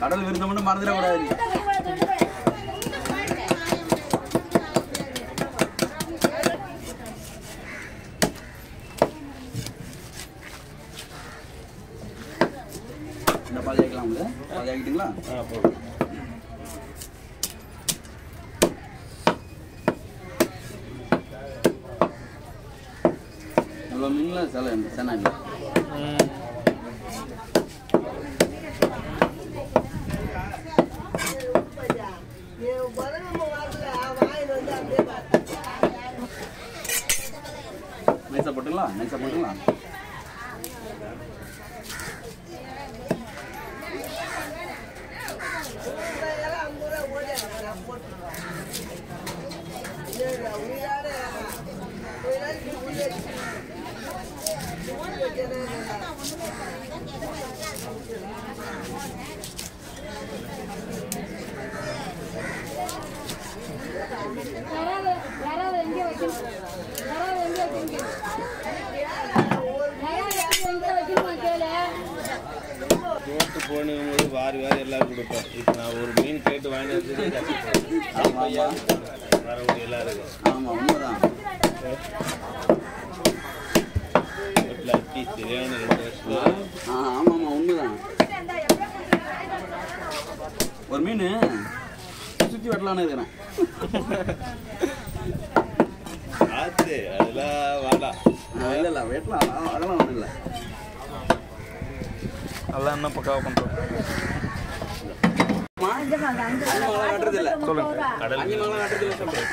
கடல் விருந்தம் மட்டும் மறந்துடக்கூடாது. இந்த பாதி ஆக்கிக்கலாம்ல? பாதி ஆக்கிட்டீங்களா? போதும். எவ்வளோ மீன்ல சில சென்னாங்க. நைஸா போட்டுங்களா? நைஸா போட்டுங்களா? தோட்டு போனவங்க வாரி வாரி எல்லாரும் கொடுப்பேன். இப்போ நான் ஒரு மீன் கேட்டு வாங்கி வரவங்க எல்லாரும். ஆமாம், உண்மைதான். சரியான 2 வருஷம். ஆமாம், உண்மைதான். ஒரு மீன் சுற்றி வெட்டலான்னு இருக்கிறேன். ஆத்து அதெல்லாம் வாடா. இல்லை வெட்டலாம், அதெல்லாம் ஒன்றும் இல்லை. அதெல்லாம் என்ன பக்காவாக பண்ணுறோம். கட்டுறது இல்லை. சொல்லுங்க. கடல் கட்டுறது இல்லை.